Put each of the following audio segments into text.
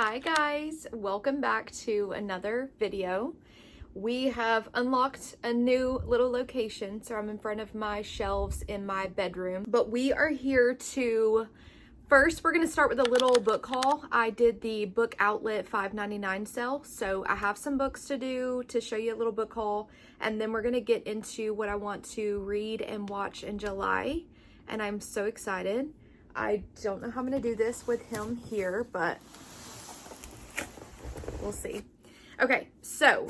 Hi guys, welcome back to another video. We have unlocked a new little location, so I'm in front of my shelves in my bedroom. But we are here to, first we're going to start with a little book haul. I did the book outlet $5.99 sale, so I have some books to do to show you a little book haul, and then we're going to get into what I want to read and watch in July, and I'm so excited. I don't know how I'm going to do this with him here, but we'll see. Okay, so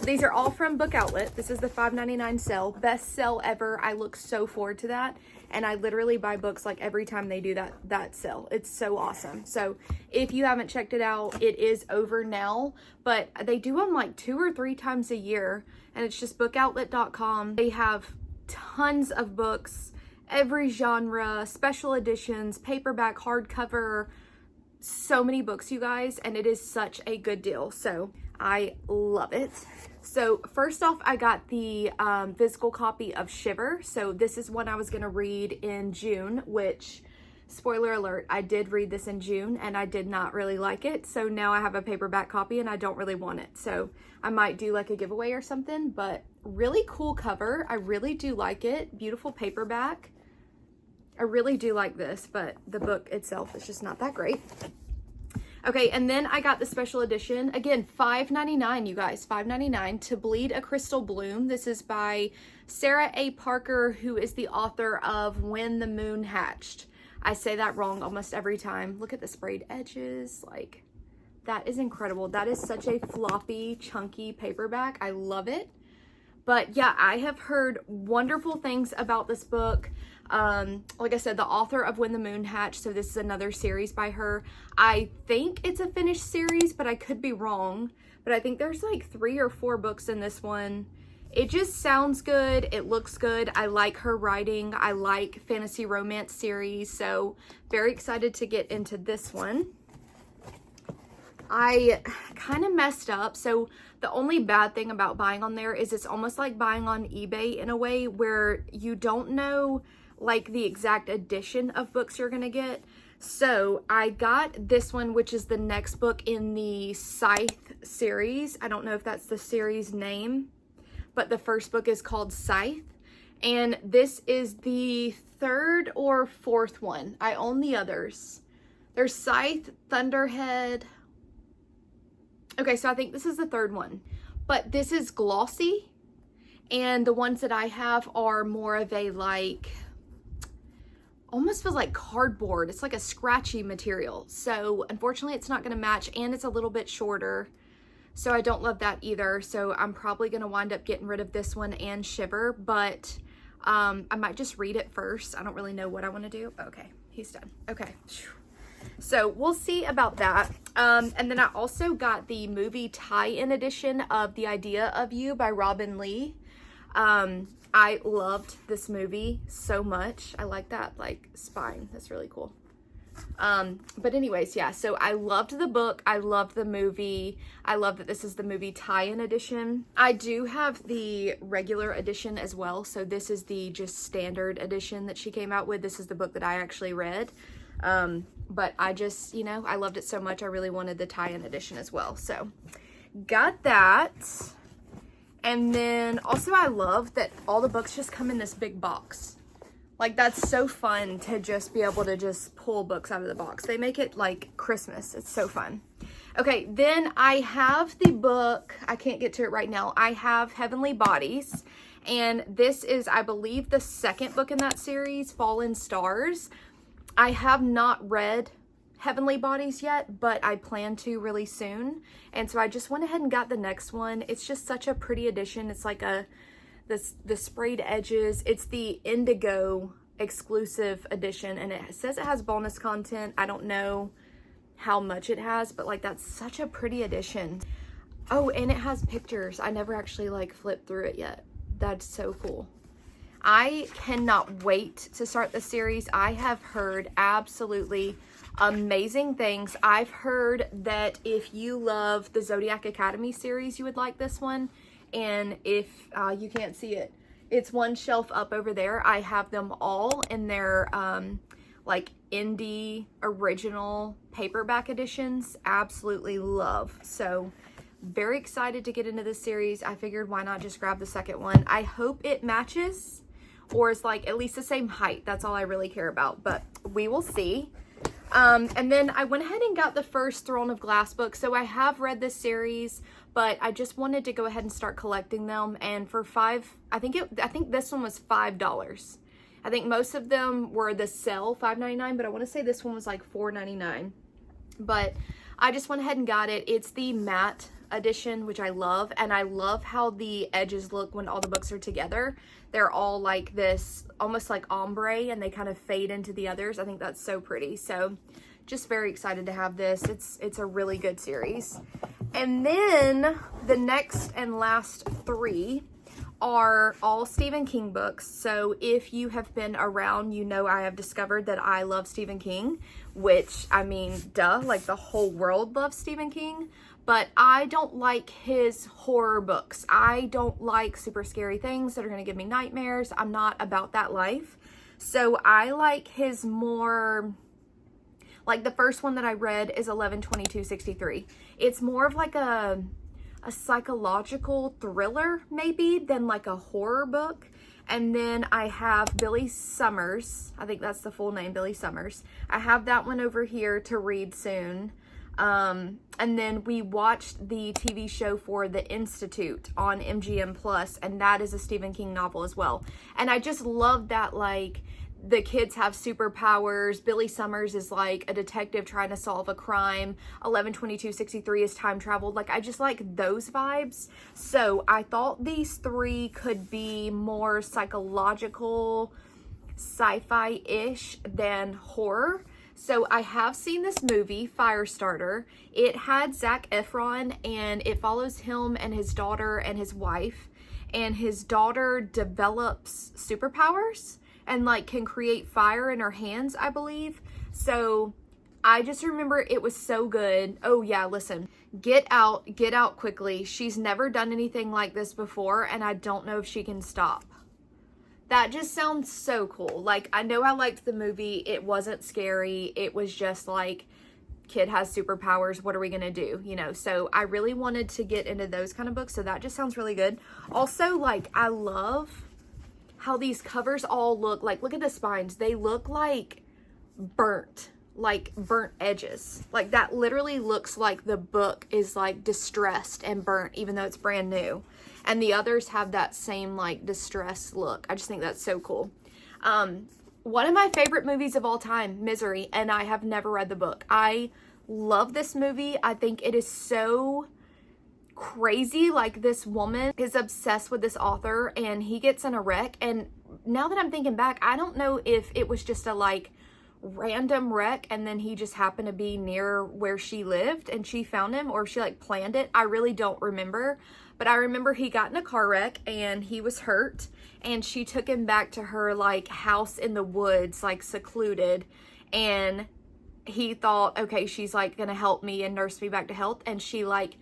these are all from Book Outlet. This is the $5.99 sale. Best sale ever. I look so forward to that. And I literally buy books like every time they do that sale. It's so awesome. So if you haven't checked it out, it is over now. But they do them like 2 or 3 times a year. And it's just bookoutlet.com. They have tons of books, every genre, special editions, paperback, hardcover, so many books, you guys, and it is such a good deal. So I love it. So first off, I got the physical copy of Shiver. So this is one I was going to read in June, which, spoiler alert, I did read this in June and I did not really like it. So now I have a paperback copy and I don't really want it. So I might do like a giveaway or something, but really cool cover. I really do like it. Beautiful paperback. I really do like this, but the book itself is just not that great. Okay, and then I got the special edition. Again, $5.99, you guys, $5.99, To Bleed a Crystal Bloom. This is by Sarah A. Parker, who is the author of When the Moon Hatched. I say that wrong almost every time. Look at the sprayed edges. Like, that is incredible. That is such a floppy, chunky paperback. I love it. But yeah, I have heard wonderful things about this book. Like I said, the author of When the Moon Hatched, so this is another series by her. I think it's a finished series, but I could be wrong. But I think there's like 3 or 4 books in this one. It just sounds good. It looks good. I like her writing. I like fantasy romance series, so very excited to get into this one. I kind of messed up. So the only bad thing about buying on there is it's almost like buying on eBay in a way where you don't know like the exact edition of books you're going to get. So I got this one, which is the next book in the Scythe series. I don't know if that's the series name, but the first book is called Scythe. And this is the 3rd or 4th one. I own the others. There's Scythe, Thunderhead. Okay, so I think this is the 3rd one, but this is glossy, and the ones that I have are more of a like, almost feels like cardboard. It's like a scratchy material. So unfortunately it's not going to match, and it's a little bit shorter. So I don't love that either. So I'm probably going to wind up getting rid of this one and Shiver, but I might just read it first. I don't really know what I want to do. Okay, he's done. Okay. So we'll see about that. And then I also got the movie tie-in edition of The Idea of You by Robin Lee. I loved this movie so much. I like that like spine. That's really cool. But anyways, yeah, so I loved the book. I loved the movie. I love that this is the movie tie-in edition. I do have the regular edition as well. So this is the just standard edition that she came out with. This is the book that I actually read. But I just, you know, I loved it so much. I really wanted the tie-in edition as well. So got that. And then also I love that all the books just come in this big box. Like, that's so fun to just be able to just pull books out of the box. They make it like Christmas. It's so fun. Okay, then I have the book. I can't get to it right now. I have Heavenly Bodies. And this is, I believe, the 2nd book in that series, Fallen Stars. I have not read Heavenly Bodies yet, but I plan to really soon. And so I just went ahead and got the next one. It's just such a pretty edition. It's like the sprayed edges. It's the Indigo exclusive edition, and it says it has bonus content. I don't know how much it has, but like, that's such a pretty edition. Oh, and it has pictures. I never actually like flipped through it yet. That's so cool. I cannot wait to start the series. I have heard absolutely amazing things. I've heard that if you love the Zodiac Academy series, you would like this one. And if you can't see it, it's one shelf up over there. I have them all in their like indie original paperback editions. Absolutely love. So very excited to get into this series. I figured why not just grab the second one. I hope it matches or is like at least the same height. That's all I really care about, but we will see. And then I went ahead and got the first Throne of Glass book. So I have read this series, but I just wanted to go ahead and start collecting them. And for I think this one was $5. I think most of them were the sale $5.99, but I want to say this one was like $4.99. But I just went ahead and got it. It's the matte edition, which I love, and I love how the edges look when all the books are together. They're all like this, almost like ombre, and they kind of fade into the others. I think that's so pretty. So just very excited to have this. It's a really good series. And then the next and last three are all Stephen King books. So if you have been around, you know I have discovered that I love Stephen King, which, I mean, duh, like the whole world loves Stephen King, but I don't like his horror books. I don't like super scary things that are going to give me nightmares. I'm not about that life. So I like his more, like the first one that I read is 11/22/63. It's more of like a psychological thriller maybe than like a horror book. And then I have Billy Summers. I think that's the full name, Billy Summers. I have that one over here to read soon. And then we watched the TV show for The Institute on MGM Plus, and that is a Stephen King novel as well. And I just love that, like, the kids have superpowers. Billy Summers is like a detective trying to solve a crime. 11/22/63 is time traveled. Like, I just like those vibes. So I thought these three could be more psychological, sci-fi-ish than horror. So I have seen this movie, Firestarter. It had Zac Efron, and it follows him and his daughter and his wife. And his daughter develops superpowers and like can create fire in her hands, I believe. So I just remember it was so good. Oh yeah, listen, get out quickly. She's never done anything like this before, and I don't know if she can stop. That just sounds so cool. Like, I know I liked the movie. It wasn't scary. It was just like, kid has superpowers. What are we going to do? You know, so I really wanted to get into those kind of books. So that just sounds really good. Also, like, I love how these covers all look. Like, look at the spines. They look like burnt edges. Like, that literally looks like the book is like distressed and burnt, even though it's brand new. And the others have that same like distressed look. I just think that's so cool. One of my favorite movies of all time, Misery, and I have never read the book. I love this movie. I think it is so crazy. Like, this woman is obsessed with this author and he gets in a wreck. And now that I'm thinking back, I don't know if it was just a like random wreck and then he just happened to be near where she lived and she found him, or if she like planned it. I really don't remember. But I remember he got in a car wreck and he was hurt, and she took him back to her like house in the woods, like secluded, and he thought, okay, she's like gonna help me and nurse me back to health, and she like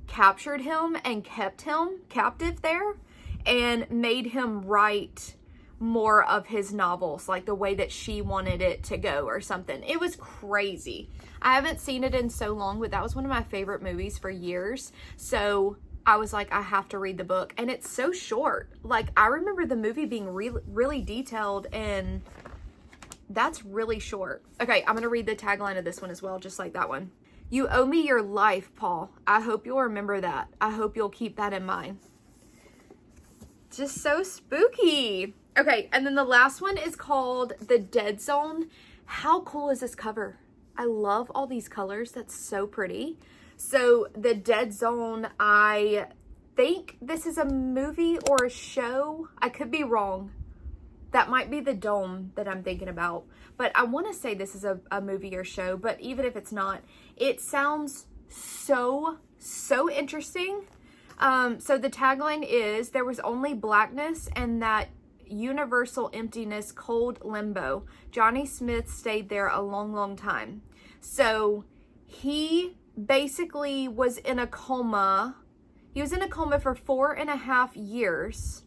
captured him and kept him captive there and made him write more of his novels, like the way that she wanted it to go or something. It was crazy. I haven't seen it in so long, but that was one of my favorite movies for years. So I was like, I have to read the book, and it's so short. Like, I remember the movie being really detailed, and that's really short. Okay, I'm gonna read the tagline of this one as well, just like that one. You owe me your life, Paul. I hope you'll remember that. I hope you'll keep that in mind. Just so spooky. Okay, and then the last one is called The Dead Zone. How cool is this cover? I love all these colors. That's so pretty. So The Dead Zone, I think this is a movie or a show. I could be wrong. That might be The Dome that I'm thinking about. But I want to say this is a movie or show. But even if it's not, it sounds so interesting. So the tagline is, there was only blackness and that universal emptiness, cold limbo. Johnny Smith stayed there a long time. So he basically was in a coma. He was in a coma for 4.5 years.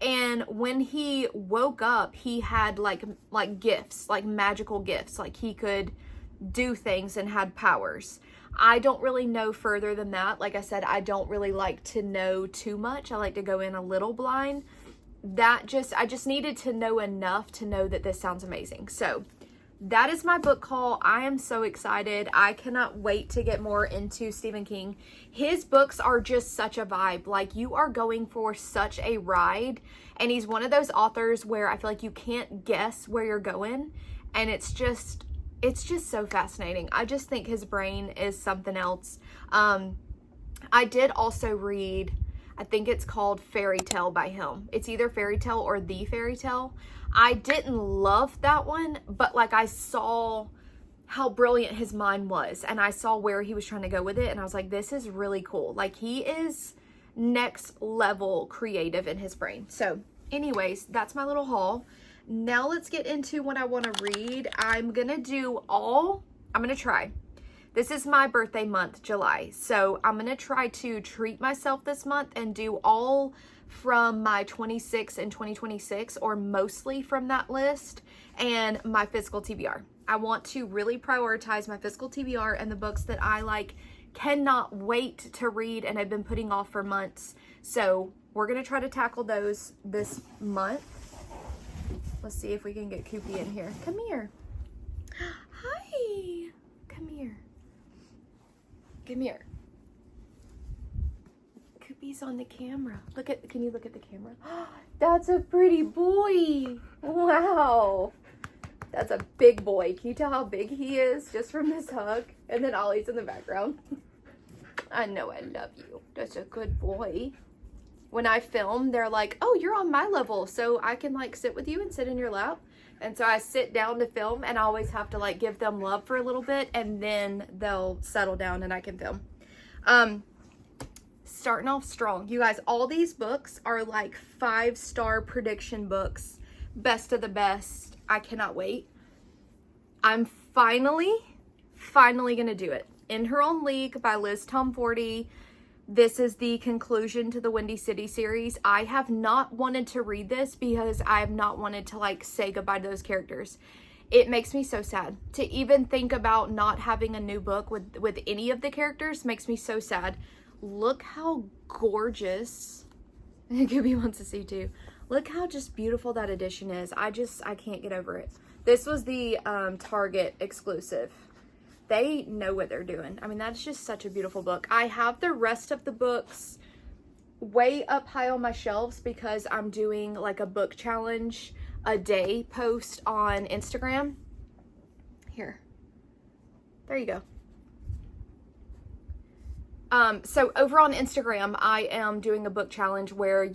And when he woke up, he had like gifts, like magical gifts. Like he could do things and had powers. I don't really know further than that. Like I said, I don't really like to know too much. I like to go in a little blind. I just needed to know enough to know that this sounds amazing. So that is my book haul. I am so excited. I cannot wait to get more into Stephen King. His books are just such a vibe. Like, you are going for such a ride. And he's one of those authors where I feel like you can't guess where you're going. And it's just so fascinating. I just think his brain is something else. I did also read, I think it's called Fairy Tale by him. It's either Fairy Tale or The Fairy Tale. I didn't love that one, but like I saw how brilliant his mind was and I saw where he was trying to go with it and I was like, this is really cool. Like, he is next level creative in his brain. So anyways, that's my little haul. Now let's get into what I want to read. I'm going to try. This is my birthday month, July. So I'm going to try to treat myself this month and do all from my 26 and 2026, or mostly from that list, and my physical TBR. I want to really prioritize my physical TBR and the books that I like cannot wait to read and have been putting off for months. So we're going to try to tackle those this month. Let's see if we can get Koopy in here. Come here. Hi. Come here. Come here. Koopy's on the camera. Can you look at the camera? That's a pretty boy. Wow. That's a big boy. Can you tell how big he is just from this hug? And then Ollie's in the background. I know I love you. That's a good boy. When I film, they're like, oh, you're on my level, so I can like sit with you and sit in your lap. And so I sit down to film and I always have to like give them love for a little bit and then they'll settle down and I can film. Starting off strong. You guys, all these books are like 5-star prediction books. Best of the best. I cannot wait. I'm finally gonna do it. In Her Own League by Liz Tomforty. This is the conclusion to the Windy City series. I have not wanted to read this because I have not wanted to like say goodbye to those characters. It makes me so sad. To even think about not having a new book with any of the characters makes me so sad. Look how gorgeous. Koopy wants to see too. Look how just beautiful that edition is. I can't get over it. This was the Target exclusive. They know what they're doing. I mean, that's just such a beautiful book. I have the rest of the books way up high on my shelves because I'm doing like a book challenge a day post on Instagram. Here. There you go. So over on Instagram, I am doing a book challenge where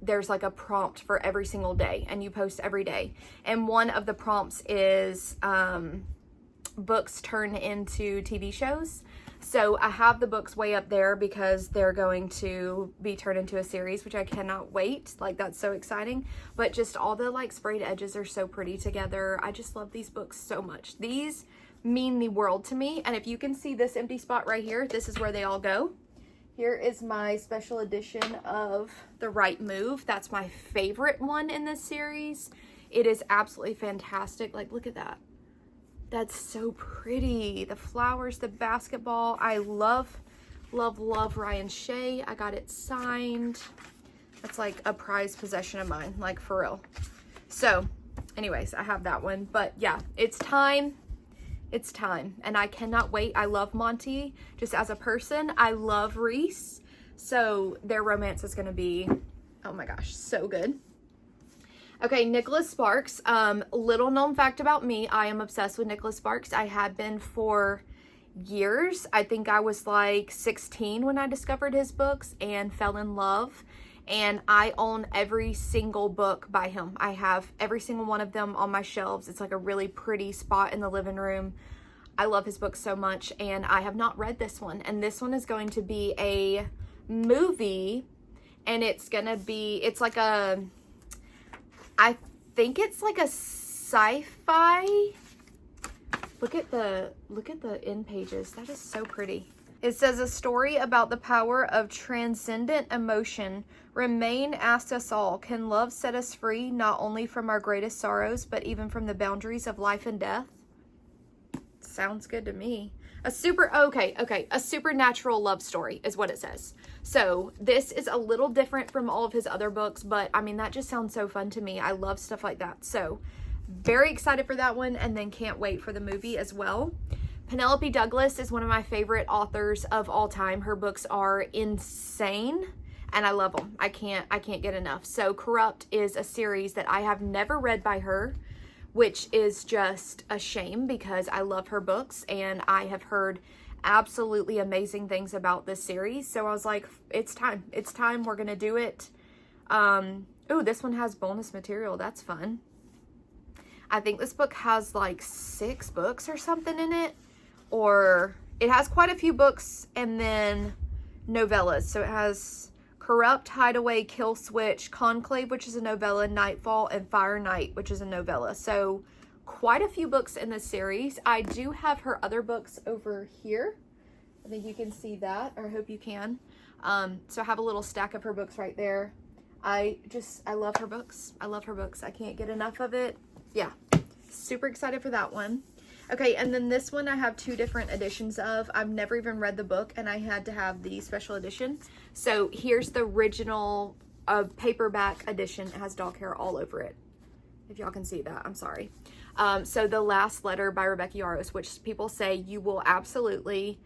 there's like a prompt for every single day and you post every day. And one of the prompts is, books turn into TV shows. So I have the books way up there because they're going to be turned into a series, which I cannot wait. Like, that's so exciting. But just all the like sprayed edges are so pretty together. I just love these books so much. These mean the world to me. And if you can see this empty spot right here, this is where they all go. Here is my special edition of The Right Move. That's my favorite one in this series. It is absolutely fantastic. Like, look at that. That's so pretty. The flowers, the basketball. I love, love, love Ryan Shea. I got it signed. That's like a prized possession of mine, like for real. So anyways, I have that one. But yeah, it's time. It's time. And I cannot wait. I love Monty just as a person. I love Reese. So their romance is going to be, oh my gosh, so good. Okay, Nicholas Sparks. Little known fact about me, I am obsessed with Nicholas Sparks. I had been for years. I think I was like 16 when I discovered his books and fell in love. And I own every single book by him. I have every single one of them on my shelves. It's like a really pretty spot in the living room. I love his books so much, and I have not read this one. And this one is going to be a movie, and it's like a, I think it's like a sci-fi. Look at the end pages. That is so pretty. It says a story about the power of transcendent emotion. Remain asked us all. Can love set us free, not only from our greatest sorrows, but even from the boundaries of life and death? Sounds good to me. A supernatural love story is what it says. So this is a little different from all of his other books, but I mean, that just sounds so fun to me. I love stuff like that. So very excited for that one, and then can't wait for the movie as well. Penelope Douglas is one of my favorite authors of all time. Her books are insane and I love them. I can't get enough. So Corrupt is a series that I have never read by her, which is just a shame because I love her books and I have heard absolutely amazing things about this series. So I was like, it's time. It's time. We're going to do it. Oh, this one has bonus material. That's fun. I think this book has like 6 books or something in it. Or it has quite a few books and then novellas. So it has Corrupt, Hideaway, Kill Switch, Conclave, which is a novella, Nightfall, and Fire Night, which is a novella. So quite a few books in this series. I do have her other books over here. I think you can see that, or I hope you can. So I have a little stack of her books right there. I love her books. I love her books. I can't get enough of it. Yeah, super excited for that one. Okay, and then this one I have 2 different editions of. I've never even read the book, and I had to have the special edition. So here's the original paperback edition. It has dog hair all over it. If y'all can see that, I'm sorry. So The Last Letter by Rebecca Yarros, which people say you will absolutely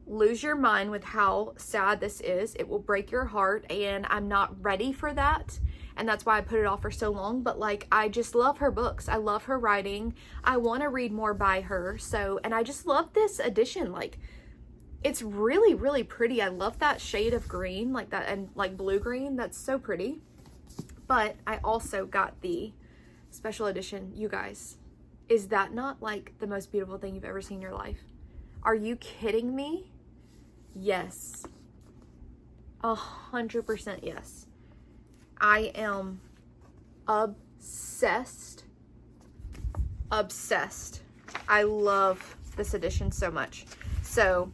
lose your mind with how sad this is. It will break your heart, and I'm not ready for that. And that's why I put it off for so long. But like, I just love her books. I love her writing. I want to read more by her. So, and I just love this edition. Like, it's really, really pretty. I love that shade of green, like that, and like blue green. That's so pretty. But I also got the special edition. You guys, is that not like the most beautiful thing you've ever seen in your life? Are you kidding me? Yes. 100% yes. I am obsessed. Obsessed. I love this edition so much. So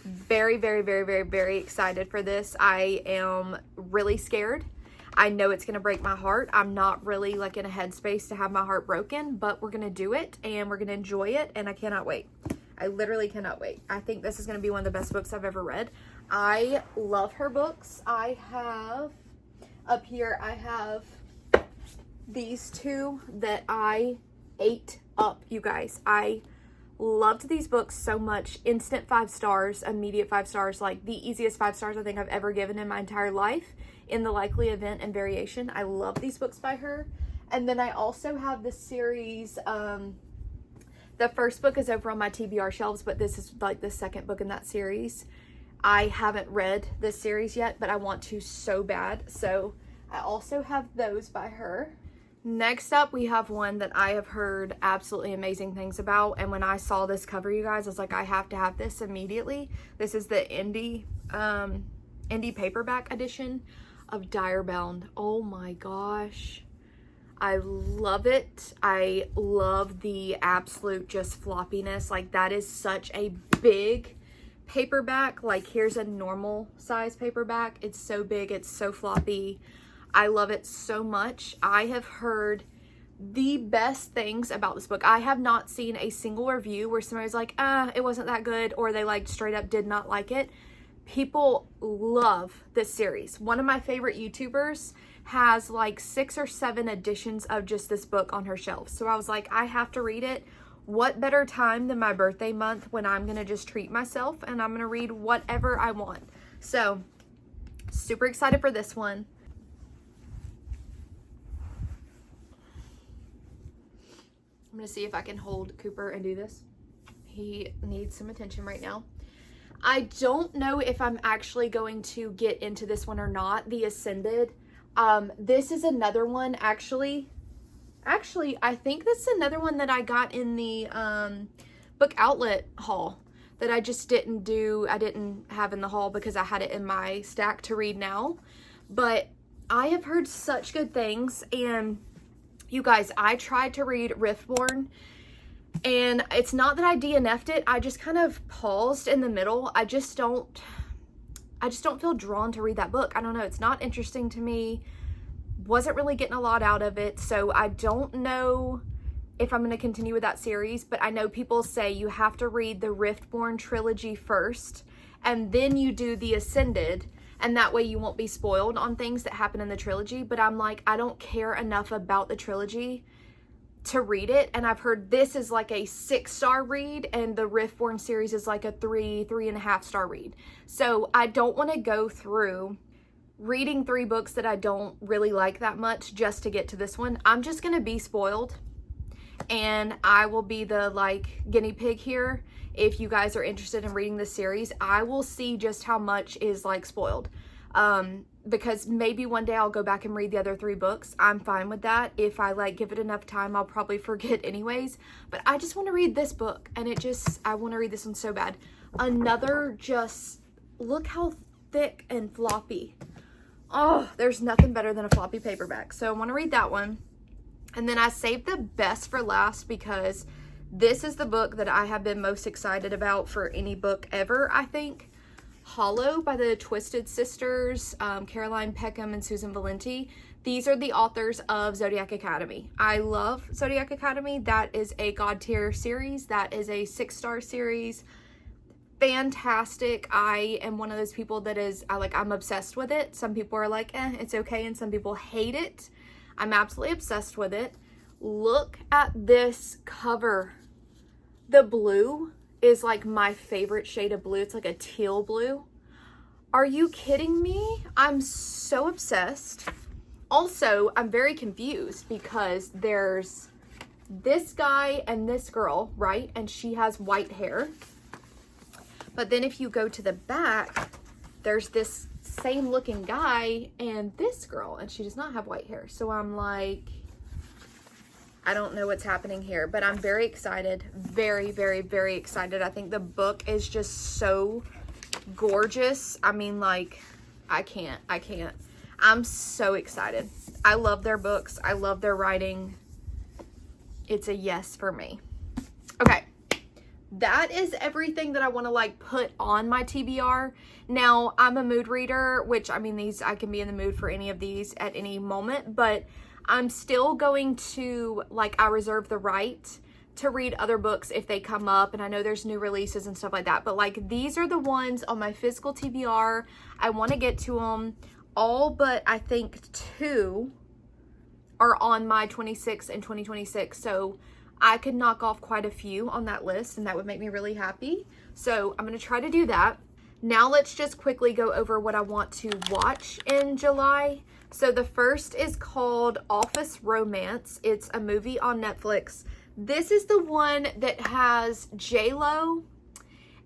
very, very, very, very, very excited for this. I am really scared. I know it's going to break my heart. I'm not really like in a headspace to have my heart broken, but we're going to do it and we're going to enjoy it. And I cannot wait. I literally cannot wait. I think this is going to be one of the best books I've ever read. I love her books. I have... Up here, I have these 2 that I ate up, you guys. I loved these books so much. Instant 5 stars, immediate 5 stars, like the easiest 5 stars I think I've ever given in my entire life. In the Likely Event and Variation. I love these books by her. And then I also have the series, the first book is over on my TBR shelves, but this is like the second book in that series. I haven't read this series yet, but I want to so bad. So I also have those by her. Next up, we have one that I have heard absolutely amazing things about. And when I saw this cover, you guys, I was like, I have to have this immediately. This is the indie paperback edition of Direbound. Oh my gosh. I love it. I love the absolute just floppiness. Like, that is such a big paperback. Like, here's a normal size paperback. It's so big, it's so floppy. I love it so much. I have heard the best things about this book. I have not seen a single review where somebody's like, it wasn't that good, or they like straight up did not like it. People love this series. One of my favorite YouTubers has like 6 or 7 editions of just this book on her shelf. So I was like, I have to read it. What better time than my birthday month when I'm going to just treat myself and I'm going to read whatever I want. So super excited for this one. I'm going to see if I can hold Cooper and do this. He needs some attention right now. I don't know if I'm actually going to get into this one or not. The Ascended. This is another one actually, I think this is another one that I got in the book outlet haul that I just didn't do. I didn't have in the haul because I had it in my stack to read now. But I have heard such good things. And you guys, I tried to read Riftborn And it's not that I DNF'd it, I just kind of paused in the middle. I just don't feel drawn to read that book. I don't know, it's not interesting to me. Wasn't really getting a lot out of it, so I don't know if I'm going to continue with that series, but I know people say you have to read the Riftborn trilogy first, and then you do the Ascended, and that way you won't be spoiled on things that happen in the trilogy. But I'm like, I don't care enough about the trilogy to read it, and I've heard this is like a 6-star read, and the Riftborn series is like a 3.5-star read. So I don't want to go through reading 3 books that I don't really like that much just to get to this one. I'm just going to be spoiled, and I will be the like guinea pig here. If you guys are interested in reading this series, I will see just how much is like spoiled. Because maybe one day I'll go back and read the other 3 books. I'm fine with that. If I like give it enough time, I'll probably forget anyways. But I just want to read this book, and I want to read this one so bad. Another, just look how thick and floppy. Oh, there's nothing better than a floppy paperback. So I want to read that one. And then I saved the best for last because this is the book that I have been most excited about for any book ever, I think. Hollow by the Twisted Sisters, Caroline Peckham and Susan Valenti. These are the authors of Zodiac Academy. I love Zodiac Academy. That is a God tier series. That is a 6-star series. Fantastic. I am one of those people that I'm obsessed with it. Some people are like, it's okay, and some people hate it. I'm absolutely obsessed with it. Look at this cover. The blue is like my favorite shade of blue. It's like a teal blue. Are you kidding me? I'm so obsessed. Also, I'm very confused because there's this guy and this girl, right? And she has white hair. But then if you go to the back, there's this same looking guy and this girl, and she does not have white hair. So I'm like, I don't know what's happening here, but I'm very excited. Very, very, very excited. I think the book is just so gorgeous. I mean, like, I can't. I'm so excited. I love their books. I love their writing. It's a yes for me. Okay. That is everything that I want to like put on my TBR. Now, I'm a mood reader, which I mean, I can be in the mood for any of these at any moment, but I'm still going to, like, I reserve the right to read other books if they come up, and I know there's new releases and stuff like that, but like these are the ones on my physical TBR. I want to get to them all, but I think 2 are on my 26 and 2026, so I could knock off quite a few on that list, and that would make me really happy. So I'm going to try to do that. Now let's just quickly go over what I want to watch in July. So the first is called Office Romance. It's a movie on Netflix. This is the one that has J-Lo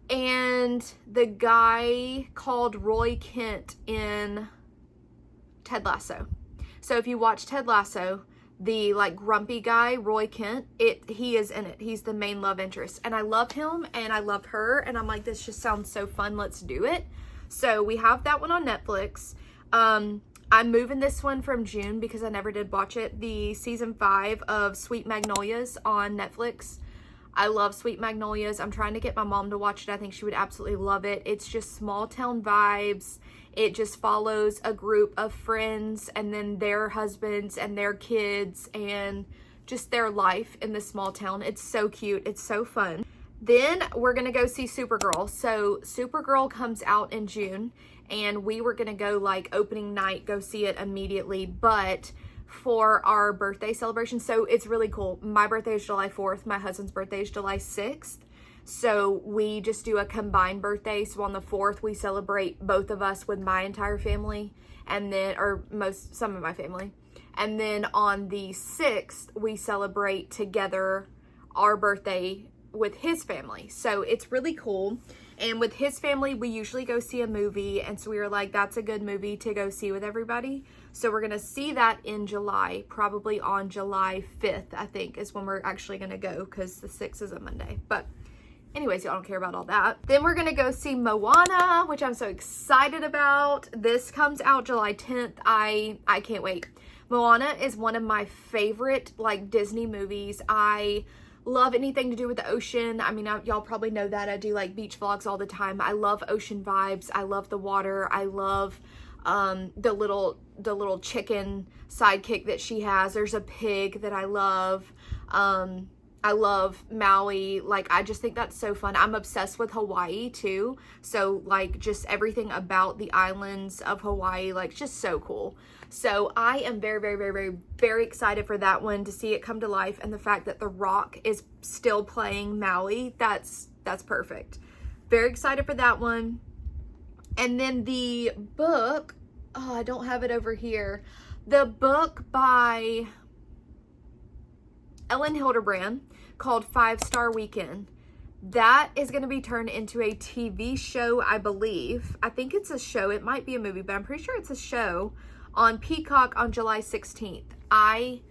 and the guy called Roy Kent in Ted Lasso. So if you watch Ted Lasso, the like grumpy guy, Roy Kent, he is in it. He's the main love interest. And I love him and I love her. And I'm like, this just sounds so fun. Let's do it. So we have that one on Netflix. I'm moving this one from June because I never did watch it. The season 5 of Sweet Magnolias on Netflix. I love Sweet Magnolias. I'm trying to get my mom to watch it. I think she would absolutely love it. It's just small town vibes. It just follows a group of friends and then their husbands and their kids and just their life in this small town. It's so cute. It's so fun. Then we're going to go see Supergirl. So Supergirl comes out in June, and we were going to go like opening night, go see it immediately, but for our birthday celebration. So it's really cool. My birthday is July 4th. My husband's birthday is July 6th. So we just do a combined birthday. So on the 4th, we celebrate both of us with my entire family, and then, or some of my family. And then on the 6th, we celebrate together our birthday with his family. So it's really cool. And with his family, we usually go see a movie. And so we were like, that's a good movie to go see with everybody. So we're going to see that in July, probably on July 5th, I think, is when we're actually going to go, because the 6th is a Monday. But anyways, y'all don't care about all that. Then we're going to go see Moana, which I'm so excited about. This comes out July 10th. I can't wait. Moana is one of my favorite like Disney movies. I love anything to do with the ocean. I mean, y'all probably know that I do like beach vlogs all the time. I love ocean vibes. I love the water. I love the little chicken sidekick that she has. There's a pig that I love. I love Maui. Like, I just think that's so fun. I'm obsessed with Hawaii too. So like just everything about the islands of Hawaii, like just so cool. So I am very, very, very, very, very excited for that one, to see it come to life. And the fact that The Rock is still playing Maui, that's perfect. Very excited for that one. And then the book, oh, I don't have it over here. The book by Ellen Hildebrand called 5-Star Weekend. That is going to be turned into a TV show, I believe. I think it's a show. It might be a movie, but I'm pretty sure it's a show on Peacock on July 16th. I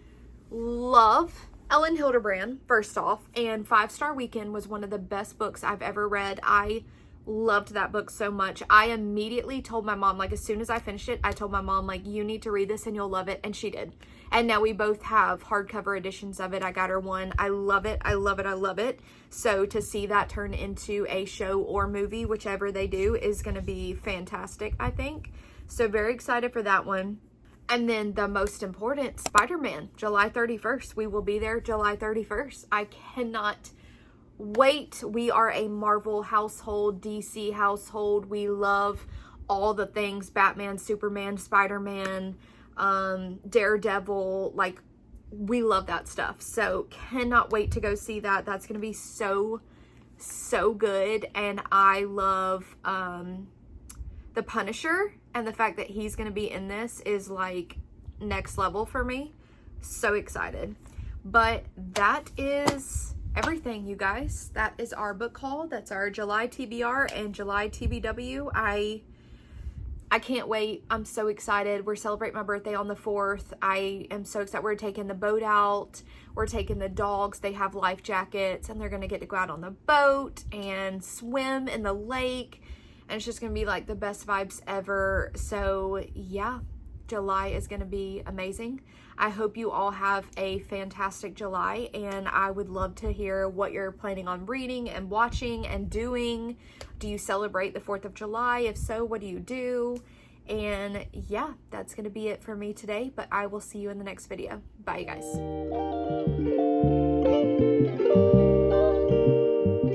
love Ellen Hildebrand, first off, and 5-Star Weekend was one of the best books I've ever read. I loved that book so much. I immediately told my mom, like as soon as I finished it, I told my mom, like, you need to read this and you'll love it, and she did. And now we both have hardcover editions of it. I got her one. I love it. I love it. I love it. So to see that turn into a show or movie, whichever they do, is going to be fantastic, I think. So very excited for that one. And then the most important, Spider-Man, July 31st. We will be there July 31st. I cannot wait. We are a Marvel household, DC household. We love all the things Batman, Superman, Spider-Man, Daredevil. Like, we love that stuff. So cannot wait to go see that. That's going to be so good. And I love the Punisher, and the fact that he's going to be in this is like next level for me. So excited. But that is everything, you guys. That is our book haul. That's our July TBR and July TBW. I can't wait. I'm so excited. We're celebrating my birthday on the 4th. I am so excited. We're taking the boat out. We're taking the dogs. They have life jackets, and they're going to get to go out on the boat and swim in the lake. And it's just going to be like the best vibes ever. So yeah, July is going to be amazing. I hope you all have a fantastic July, and I would love to hear what you're planning on reading and watching and doing. Do you celebrate the 4th of July? If so, what do you do? And yeah, that's going to be it for me today, but I will see you in the next video. Bye, you guys.